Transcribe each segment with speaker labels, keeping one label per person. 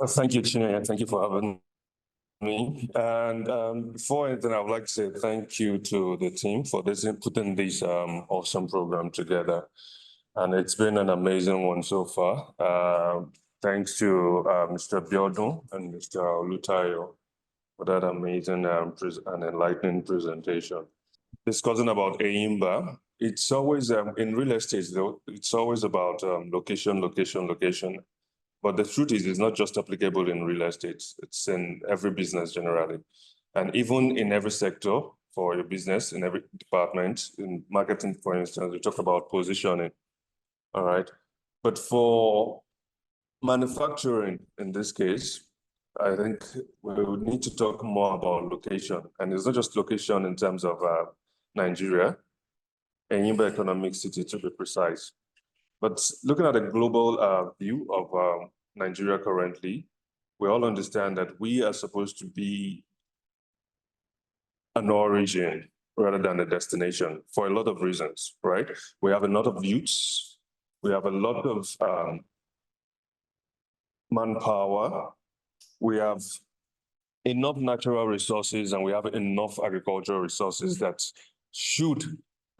Speaker 1: Thank you, Chinaya. Thank you for having me. And before anything, I would like to say thank you to the team for putting this awesome program together. And it's been an amazing one so far. Thanks to Mr. Biodun and Mr. Olutayo for that amazing and enlightening presentation. Discussing about Enyimba, it's always in real estate though, it's always about location. But the truth is, it's not just applicable in real estate. It's in every business generally. And even in every sector for your business, in every department, in marketing, for instance, we talk about positioning, all right? But for manufacturing, in this case, I think we would need to talk more about location. And it's not just location in terms of Nigeria, Enyinmba Economic City to be precise. But looking at a global view of Nigeria currently, we all understand that we are supposed to be an origin rather than a destination for a lot of reasons, right? We have a lot of youths, we have a lot of manpower, we have enough natural resources, and we have enough agricultural resources that should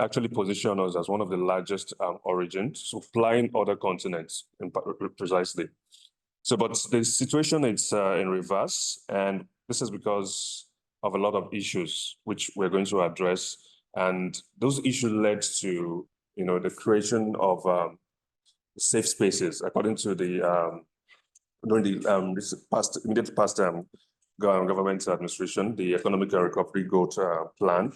Speaker 1: actually position us as one of the largest origins, supplying other continents precisely. So, but the situation is in reverse, and this is because of a lot of issues which we're going to address. And those issues led to, the creation of safe spaces, according to the during the immediate past government administration, the Economic Recovery Growth Plan.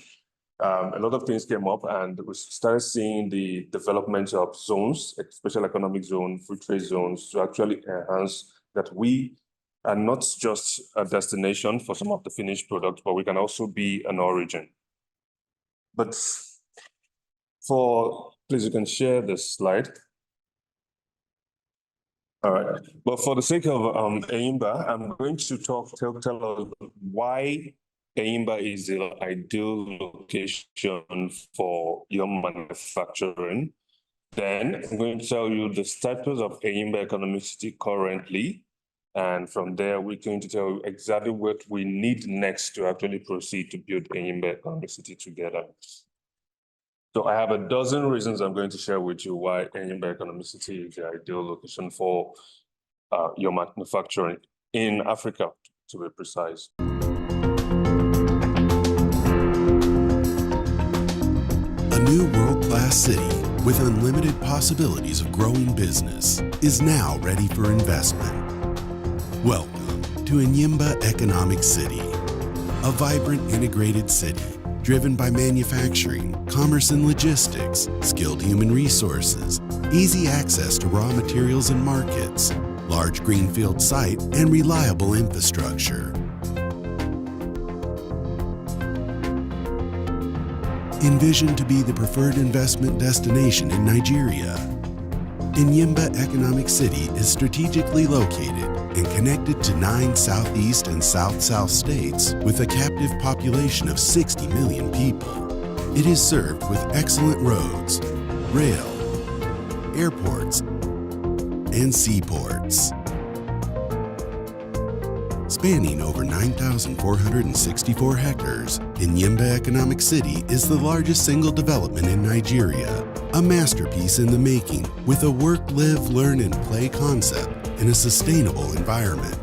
Speaker 1: A lot of things came up, and we started seeing the development of zones, special economic zone, free trade zones, to actually enhance that we are not just a destination for some of the finished products, but we can also be an origin. But please, you can share this slide. All right, but for the sake of Enyimba, I'm going to tell us why Enyimba is the ideal location for your manufacturing. Then I'm going to tell you the status of Enyimba Economic City currently. And from there, we're going to tell you exactly what we need next to actually proceed to build Enyimba Economic City together. So I have a dozen reasons I'm going to share with you why Enyimba Economic City is the ideal location for your manufacturing in Africa, to be precise.
Speaker 2: A new world-class city with unlimited possibilities of growing business is now ready for investment. Welcome to Enyimba Economic City, a vibrant integrated city driven by manufacturing, commerce and logistics, skilled human resources, easy access to raw materials and markets, large greenfield site, and reliable infrastructure. Envisioned to be the preferred investment destination in Nigeria, Enyimba Economic City is strategically located and connected to 9 southeast and south-south states with a captive population of 60 million people. It is served with excellent roads, rail, airports, and seaports. Spanning over 9,464 hectares, Enyimba Economic City is the largest single development in Nigeria, a masterpiece in the making with a work, live, learn, and play concept in a sustainable environment.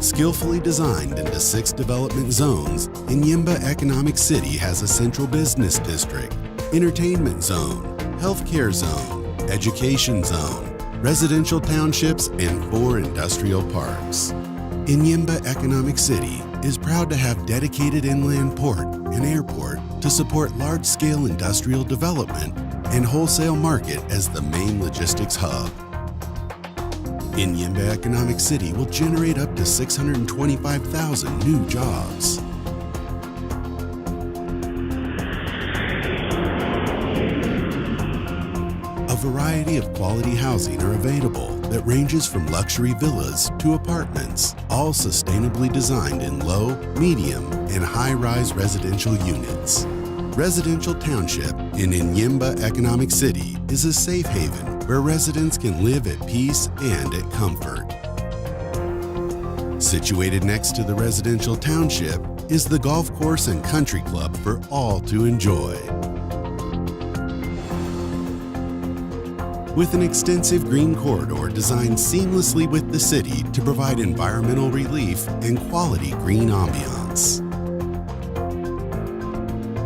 Speaker 2: Skillfully designed into 6 development zones, Enyimba Economic City has a central business district, entertainment zone, healthcare zone, education zone, residential townships, and 4 industrial parks. Enyimba Economic City is proud to have dedicated inland port and airport to support large-scale industrial development and wholesale market as the main logistics hub. Enyimba Economic City will generate up to 625,000 new jobs. A variety of quality housing are available that ranges from luxury villas to apartments, all sustainably designed in low, medium, and high-rise residential units. Residential Township in Enyimba Economic City is a safe haven where residents can live at peace and at comfort. Situated next to the residential township is the golf course and country club for all to enjoy. With an extensive green corridor designed seamlessly with the city to provide environmental relief and quality green ambiance.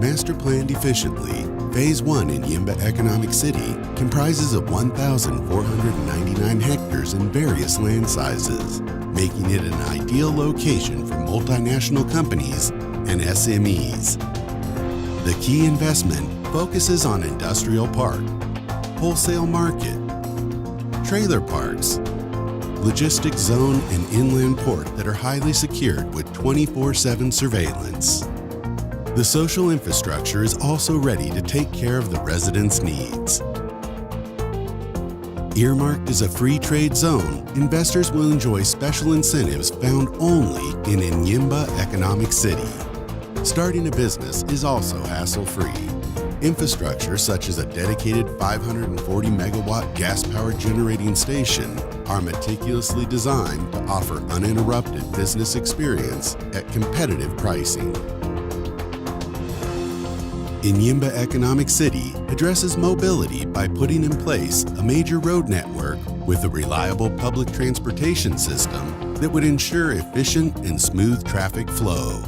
Speaker 2: Master planned efficiently, Phase 1 in Enyimba Economic City comprises of 1,499 hectares in various land sizes, making it an ideal location for multinational companies and SMEs. The key investment focuses on industrial park, wholesale market, trailer parks, logistics zone, and inland port that are highly secured with 24/7 surveillance. The social infrastructure is also ready to take care of the residents' needs. Earmarked as a free trade zone, investors will enjoy special incentives found only in Enyimba Economic City. Starting a business is also hassle-free. Infrastructure such as a dedicated 540 megawatt gas-powered generating station are meticulously designed to offer uninterrupted business experience at competitive pricing. Enyimba Economic City addresses mobility by putting in place a major road network with a reliable public transportation system that would ensure efficient and smooth traffic flow.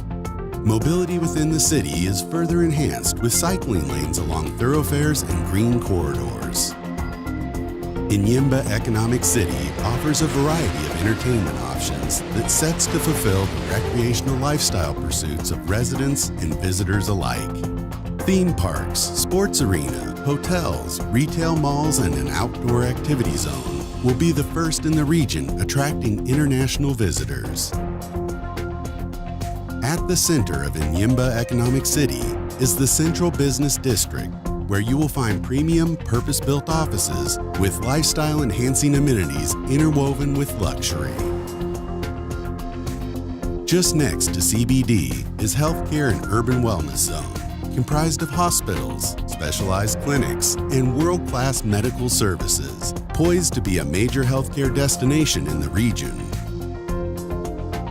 Speaker 2: Mobility within the city is further enhanced with cycling lanes along thoroughfares and green corridors. Enyimba Economic City offers a variety of entertainment options that sets to fulfill the recreational lifestyle pursuits of residents and visitors alike. Theme parks, sports arena, hotels, retail malls, and an outdoor activity zone will be the first in the region attracting international visitors. At the center of Enyimba Economic City is the Central Business District, where you will find premium purpose-built offices with lifestyle-enhancing amenities interwoven with luxury. Just next to CBD is Healthcare and Urban Wellness Zone, comprised of hospitals, specialized clinics, and world-class medical services, poised to be a major healthcare destination in the region.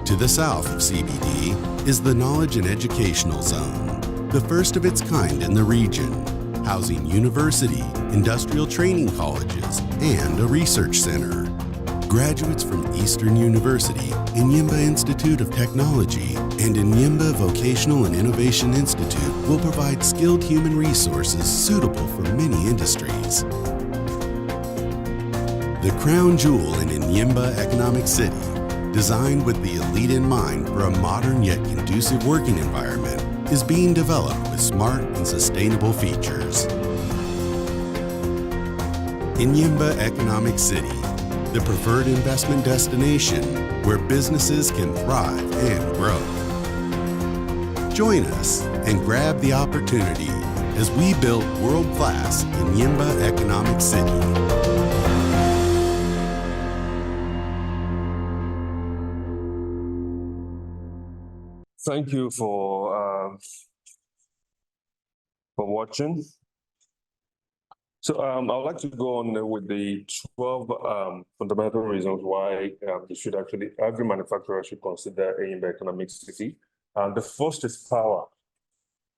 Speaker 2: To the south of CBD is the Knowledge and Educational Zone, the first of its kind in the region, housing university, industrial training colleges, and a research center. Graduates from Eastern University, Enyimba Institute of Technology, and Enyimba Vocational and Innovation Institute will provide skilled human resources suitable for many industries. The crown jewel in Enyimba Economic City, designed with the elite in mind for a modern yet conducive working environment, is being developed with smart and sustainable features. Enyimba Economic City, the preferred investment destination where businesses can thrive and grow. Join us and grab the opportunity as we build world-class Enyimba Economic City.
Speaker 1: Thank you for watching. So I would like to go on with the 12 fundamental reasons why every manufacturer should consider Enyimba Economic City. The first is power.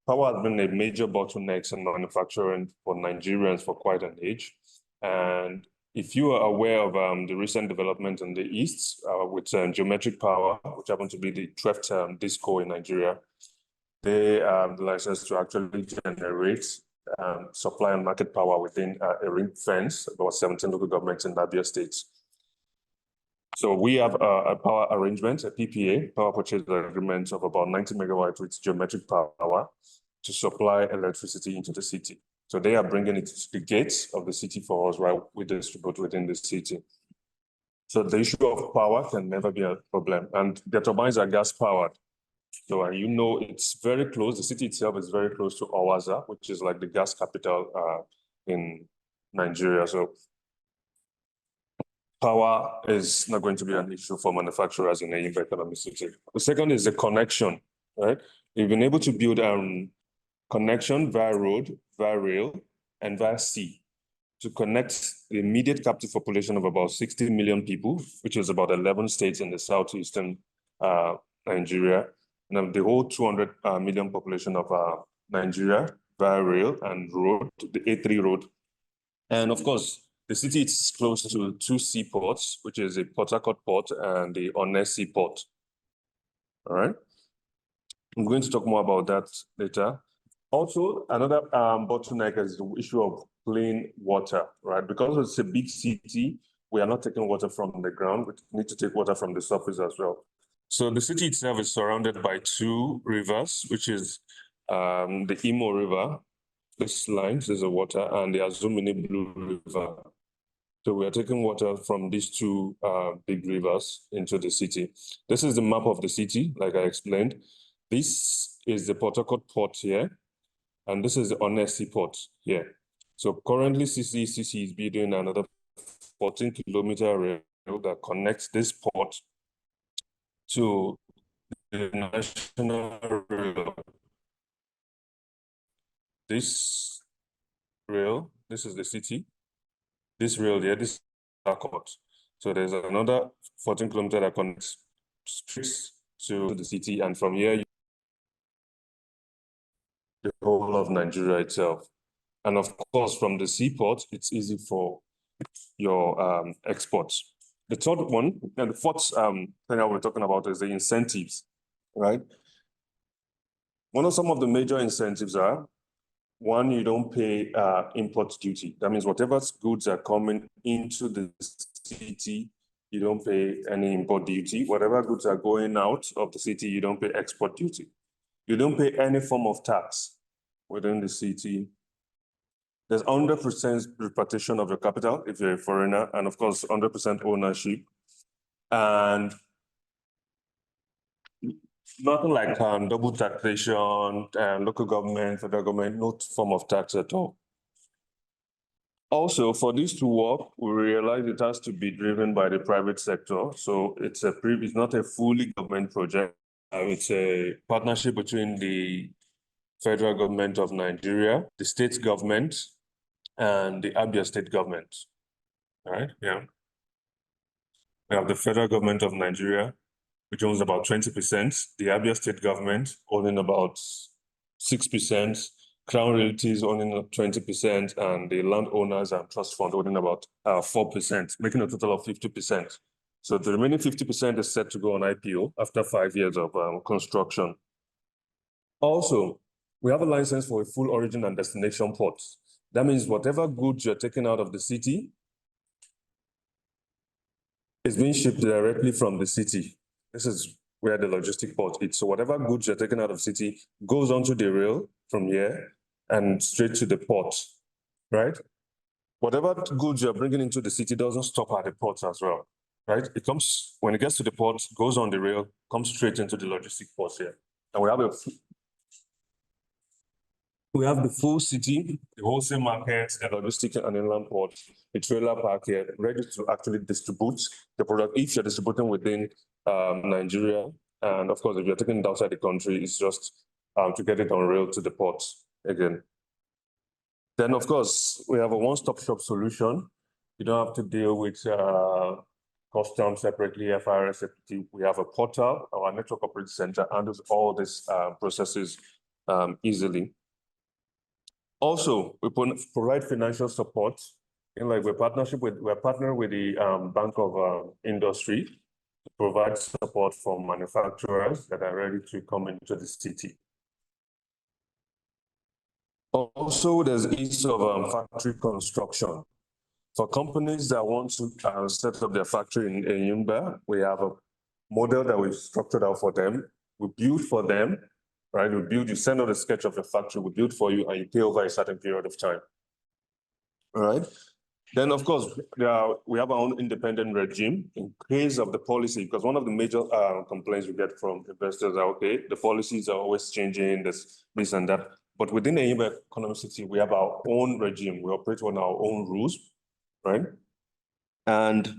Speaker 1: Power has been a major bottleneck in manufacturing for Nigerians for quite an age. And if you are aware of the recent development in the East with Geometric Power, which happens to be the 12th disco in Nigeria, they have the license to actually generate supply and market power within a ring fence, about 17 local governments in Abia states. So we have a power arrangement, a PPA, power purchase agreement of about 90 megawatts with Geometric Power to supply electricity into the city. So they are bringing it to the gates of the city for us, while we distribute within the city. So the issue of power can never be a problem. And the turbines are gas powered. So it's very close. The city itself is very close to Awaza, which is like the gas capital in Nigeria. So power is not going to be an issue for manufacturers in Enyimba Economic City. The second is the connection, right? We've been able to build connection via road, via rail, and via sea to connect the immediate captive population of about 60 million people, which is about 11 states in the southeastern Nigeria, and the whole 200 million population of Nigeria via rail and road, the A3 road. And of course, the city is close to two seaports, which is the Port Harcourt port and the Onne Seaport. All right. I'm going to talk more about that later. Also, another bottleneck is the issue of clean water, right? Because it's a big city, we are not taking water from the ground. We need to take water from the surface as well. So the city itself is surrounded by two rivers, which is the Imo River, this line, this is the water, and the Azumini Blue River. So we are taking water from these two big rivers into the city. This is the map of the city, like I explained. This is the Port Harcourt port here, and this is the Onne Seaport here. So currently CCECC is building another 14-kilometer rail that connects this port to the national rail. This rail, this is the city. This rail here, this is Harcourt. So there's another 14 kilometers that connects straight to the city, and from here, the whole of Nigeria itself. And of course, from the seaport, it's easy for your exports. The third one, and the fourth thing that we're talking about is the incentives, right? Some of the major incentives are, one, you don't pay import duty. That means whatever goods are coming into the city, you don't pay any import duty. Whatever goods are going out of the city, you don't pay export duty. You don't pay any form of tax within the city. There's 100% repatriation of your capital if you're a foreigner, and of course, 100% ownership. And nothing like double taxation, local government, federal government, no form of tax at all. Also, for this to work, we realize it has to be driven by the private sector. So it's not a fully government project. It's a partnership between the federal government of Nigeria, the state government, and the Abia state government. All right, yeah. We have the federal government of Nigeria, which owns about 20%, the Abia state government owning about 6%, Crown Realties owning 20%, and the landowners and trust fund owning about 4%, making a total of 50%. So the remaining 50% is set to go on IPO after 5 years of construction. Also, we have a license for a full origin and destination port. That means whatever goods you're taking out of the city is being shipped directly from the city. This is where the logistic port is. So whatever goods you're taking out of the city goes onto the rail from here and straight to the port, right? Whatever goods you're bringing into the city doesn't stop at the port as well, right? It comes, when it gets to the port, goes on the rail, comes straight into the logistic port here. And we have the full city, the wholesale market, the logistic and inland port, the trailer park here, ready to actually distribute the product if you're distributing within Nigeria. And of course, if you're taking it outside the country, it's just to get it on rail to the port again. Then, of course, we have a one-stop shop solution. You don't have to deal with customs separately, AfCfta. We have a portal, our network operating center handles all these processes easily. Also, we provide financial support. We're partnered with the Bank of Industry to provide support for manufacturers that are ready to come into the city. Also, there's ease of factory construction. For companies that want to set up their factory in Enyimba, we have a model that we've structured out for them. We build for them, right? You send out a sketch of your factory, we build for you, and you pay over a certain period of time. All right. Then, of course, we have our own independent regime in case of the policy, because one of the major complaints we get from investors are, okay, the policies are always changing, this and that. But within the Enyinba Economic City, we have our own regime. We operate on our own rules, right? And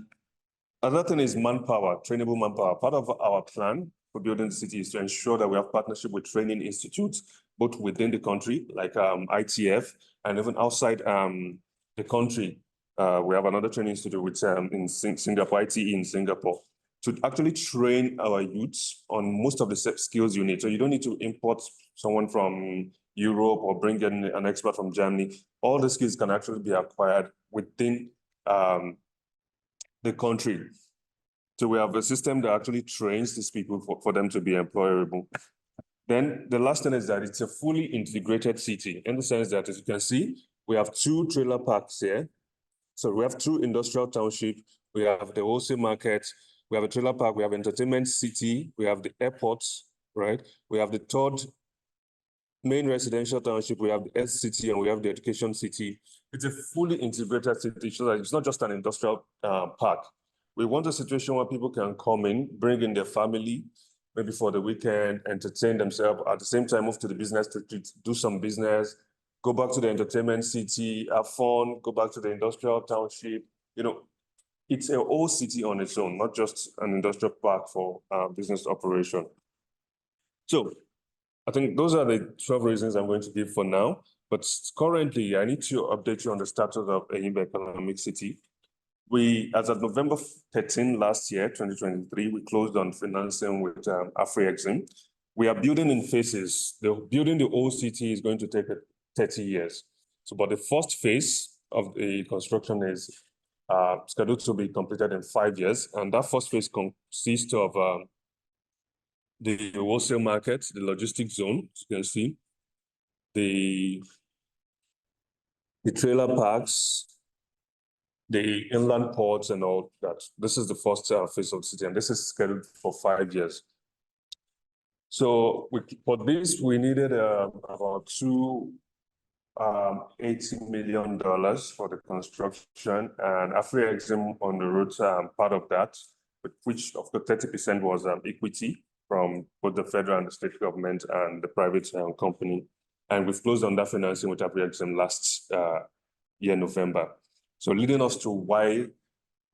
Speaker 1: another thing is manpower, trainable manpower. Part of our plan for building the city is to ensure that we have partnership with training institutes, both within the country, like ITF, and even outside the country. We have another training institute in Singapore, ITE in Singapore, to actually train our youths on most of the skills you need. So you don't need to import someone from Europe or bring in an expert from Germany. All the skills can actually be acquired within the country. So we have a system that actually trains these people for them to be employable. Then the last thing is that it's a fully integrated city in the sense that, as you can see, we have 2 trailer parks here. So we have 2 industrial townships. We have the wholesale market. We have a trailer park. We have entertainment city. We have the airports, right? We have the 3rd main residential township. We have the health city and we have the education city. It's a fully integrated city, so that it's not just an industrial park. We want a situation where people can come in, bring in their family, maybe for the weekend, entertain themselves, at the same time move to the business district, do some business, go back to the entertainment city, have fun, go back to the industrial township. You know, it's a whole city on its own, not just an industrial park for business operation. So I think those are the 12 reasons I'm going to give for now. But currently, I need to update you on the status of Enyinba Economic City. We, as of November 13 last year, 2023, we closed on financing with AfCfta. We are building in phases. Building the whole city is going to take 30 years. So, but the first phase of the construction is scheduled to be completed in 5 years. And that first phase consists of the wholesale market, the logistics zone, as you can see, the trailer parks, the inland ports and all that. This is the first phase of the city, and this is scheduled for 5 years. So for this, we needed about $80 million for the construction, and AfCfta on the route part of that, which of the 30% was equity from both the federal and the state government and the private company. And we've closed on that financing with AfCfta last year, November. So leading us to why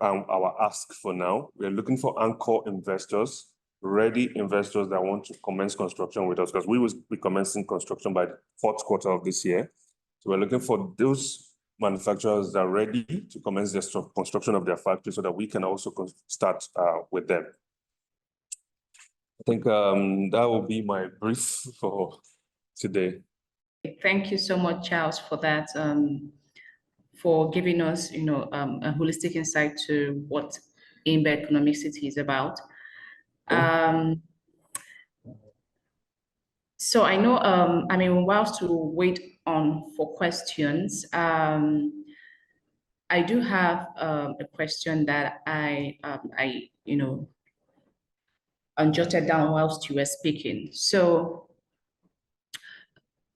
Speaker 1: our ask for now, we're looking for anchor investors, ready investors that want to commence construction with us, because we will be commencing construction by the 4th quarter of this year. So we're looking for those manufacturers that are ready to commence the construction of their factory so that we can also start with them. I think that will be my brief for today.
Speaker 3: Thank you so much, Charles, for that, for giving us, a holistic insight to what Enyimba Economic City is about. So I know, whilst we wait on for questions, I do have a question that I jotted down whilst you were speaking. So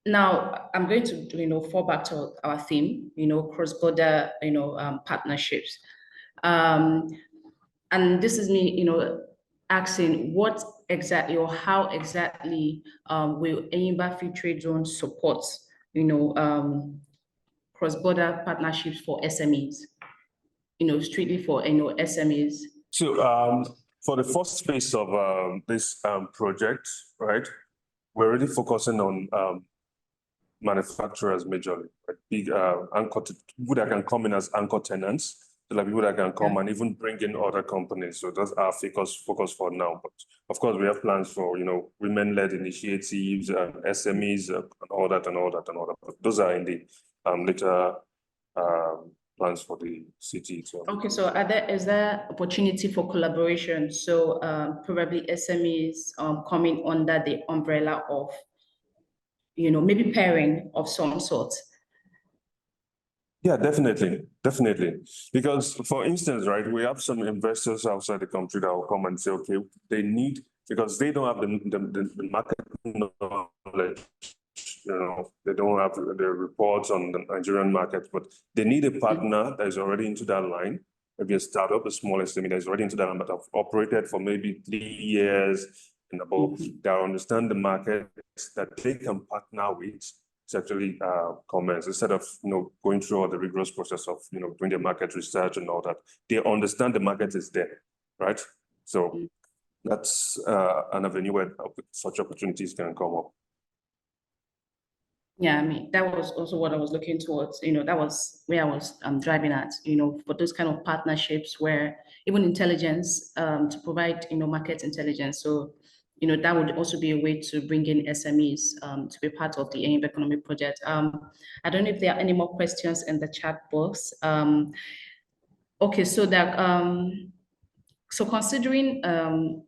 Speaker 3: now I'm going to, fall back to our theme, cross-border, partnerships. And this is me, asking what exactly or how exactly will Enyimba Free Trade Zone support, cross-border partnerships for SMEs, strictly for, SMEs.
Speaker 1: So for the first phase of this project, right, we're really focusing on manufacturers majorly, like big anchor people that can come in as anchor tenants, so like people that can come and even bring in other companies. So that's our focus for now. But of course, we have plans for women-led initiatives, SMEs, and all that. But those are in the later plans for the city. So.
Speaker 3: Okay, so is there opportunity for collaboration? So probably SMEs coming under the umbrella of maybe pairing of some sort.
Speaker 1: Yeah, definitely. Because for instance, right, we have some investors outside the country that will come and say, okay, they need, because they don't have the market knowledge, they don't have the reports on the Nigerian market, but they need a partner that is already into that line, maybe a startup, a small SME that is already into that line, but have operated for maybe 3 years and above, that understand the market, that they can partner with to actually commence, instead of going through all the rigorous process of doing the market research and all that. They understand the market is there, right? So that's an avenue where such opportunities can come up.
Speaker 3: Yeah, I mean, that was also what I was looking towards. That was where I was driving at, for those kind of partnerships where even intelligence, to provide, market intelligence. So, that would also be a way to bring in SMEs to be part of the Enyimba Economic Project. I don't know if there are any more questions in the chat box. Okay, so considering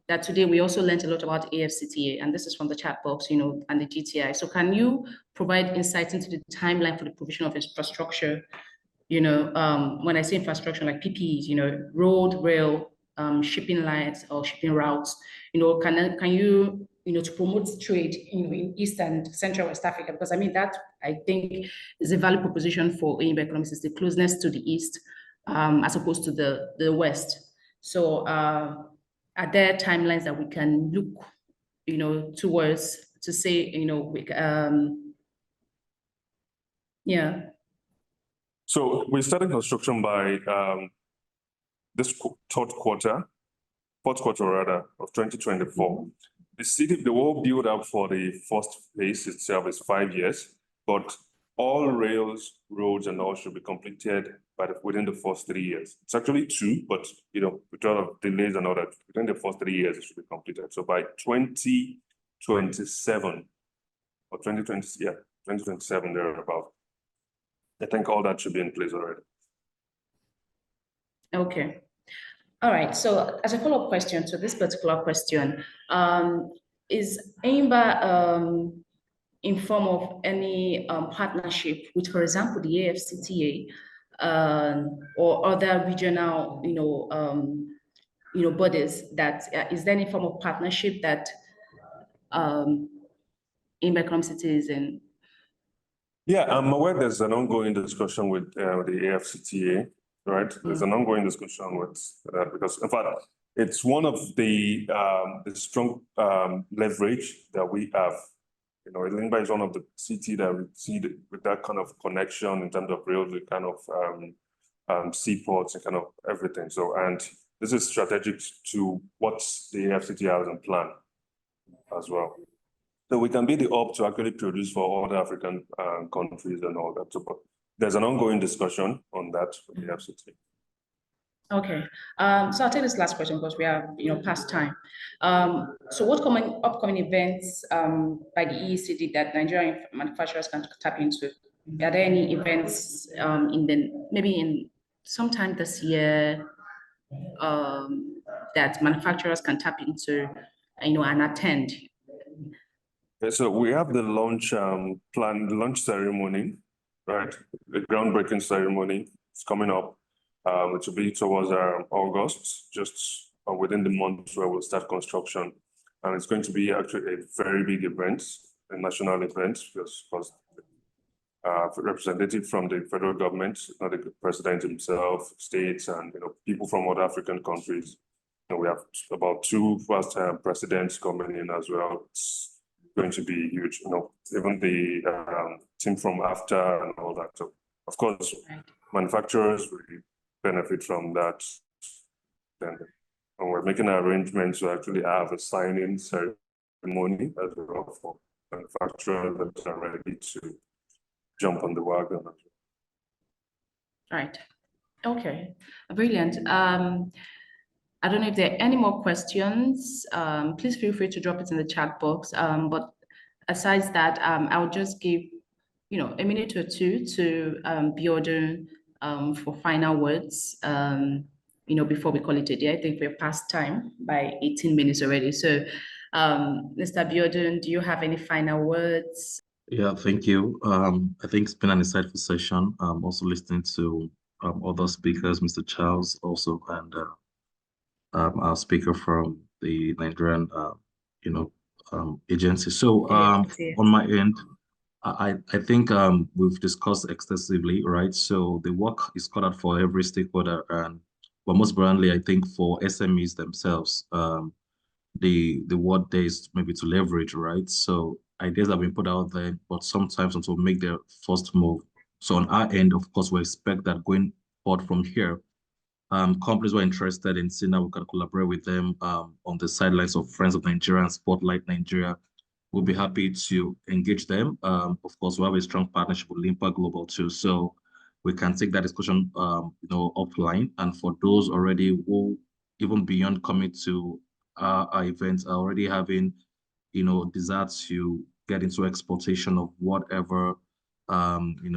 Speaker 3: that today we also learned a lot about AfCFta, and this is from the chat box, and the GTI. So can you provide insights into the timeline for the provision of infrastructure? When I say infrastructure, like PPEs, road, rail, shipping lines or shipping routes, can you, to promote trade, in East and Central West Africa? Because I mean, that I think is a value proposition for Enyimba Economics, is the closeness to the East, as opposed to the West. So are there timelines that we can look, towards to say, yeah.
Speaker 1: So we started construction by this fourth quarter rather of 2024. The whole build up for the first phase itself is 5 years, but all rails, roads, and all should be completed within the first 3 years. It's actually 2, but with all of delays and all that, within the first 3 years it should be completed. So by 2027 or 2027 thereabout, I think all that should be in place already.
Speaker 3: Okay. All right. So as a follow-up question to this particular question, is Enyimba in form of any partnership with, for example, the AfCfta, or other regional, bodies that is there any form of partnership that Enyimba Economic City is in?
Speaker 1: Yeah, I'm aware there's an ongoing discussion with the AfCfta, right? There's an ongoing discussion with that because, in fact, it's one of the strong leverage that we have. Enyimba is one of the city that we see with that kind of connection in terms of rail, the kind of seaports and kind of everything. So, and this is strategic to what the AfCfta has in plan as well. So we can be the hub to actually produce for other African countries and all that. So, but there's an ongoing discussion on that with the AfCfta.
Speaker 3: Okay, so I'll take this last question because we are, past time. So what upcoming events by the EECD that Nigerian manufacturers can tap into? Are there any events maybe in sometime this year that manufacturers can tap into, and attend?
Speaker 1: Okay, so we have the launch the launch ceremony, right? The groundbreaking ceremony is coming up. It will be towards August, just within the month where we'll start construction. And it's going to be actually a very big event, a national event, because representative from the federal government, not the president himself, states, and people from other African countries. And we have about 2 first-time presidents coming in as well. It's going to be huge. Even the team from AfCfta and all that. So, of course, manufacturers will benefit from that. And we're making arrangements to actually have a signing ceremony as well for manufacturers that are ready to jump on the wagon.
Speaker 3: Right. Okay. Brilliant. I don't know if there are any more questions. Please feel free to drop it in the chat box. But aside that, I'll just give, a minute or two to Biodun for final words, before we call it a day. I think we're past time by 18 minutes already. So, Mr. Biodun, do you have any final words?
Speaker 4: Yeah, thank you. I think it's been an insightful session. Also listening to other speakers, Mr. Charles also, and our speaker from the Nigerian, agency. So on my end, I think we've discussed extensively, right? So the work is cut out for every stakeholder, but most importantly, I think for SMEs themselves, the word there is maybe to leverage, right? So ideas have been put out there, but sometimes until make their first move. So on our end, of course, we expect that going forward from here, companies who are interested in seeing how we can collaborate with them on the sidelines of Friends of Nigeria and Spotlight Nigeria. we'll be happy to engage them. Of course, we have a strong partnership with Enyimba Global too, so we can take that discussion, offline. And for those already who, even beyond coming to our events, are already having, desire to get into exportation of whatever,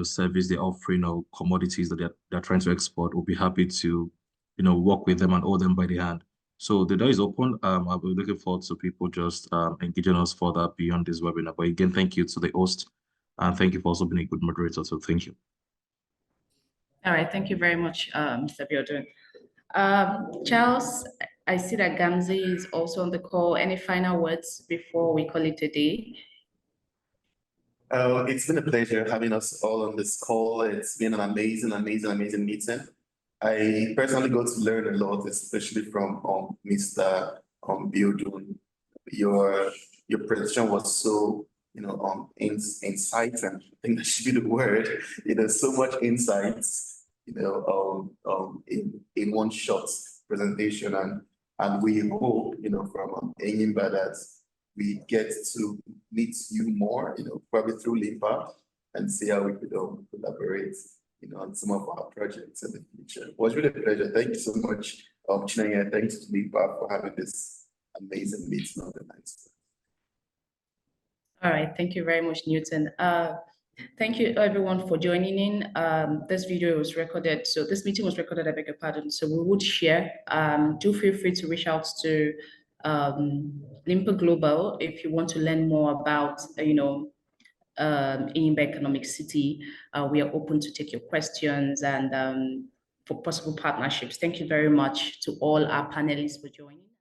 Speaker 4: service they're offering or commodities that they're trying to export, we'll be happy to, work with them and hold them by the hand. So the door is open. I'll be looking forward to people just engaging us further beyond this webinar. But again, thank you to the host, and thank you for also being a good moderator. So thank you.
Speaker 3: All right, thank you very much, Mr. Biodun. Charles, I see that Gamze is also on the call. Any final words before we call it a day?
Speaker 5: It's been a pleasure having us all on this call. It's been an amazing meeting. I personally got to learn a lot, especially from Mr. Biodun. Your presentation was so, insight, and I think that should be the word. So much insights, in one shot presentation, and we hope, from Enyimba that we get to meet you more, probably through Enyimba, and see how we could collaborate, on some of our projects in the future. It was really a pleasure. Thank you so much, Chinenye. Thanks to Enyimba for having this amazing meeting on the night.
Speaker 3: All right, thank you very much, Newton. Thank you everyone for joining in. This video was recorded, so this meeting was recorded, I beg your pardon, so we would share. Do feel free to reach out to Enyimba Global if you want to learn more about, Enyinmba Economic City. We are open to take your questions and for possible partnerships. Thank you very much to all our panelists for joining.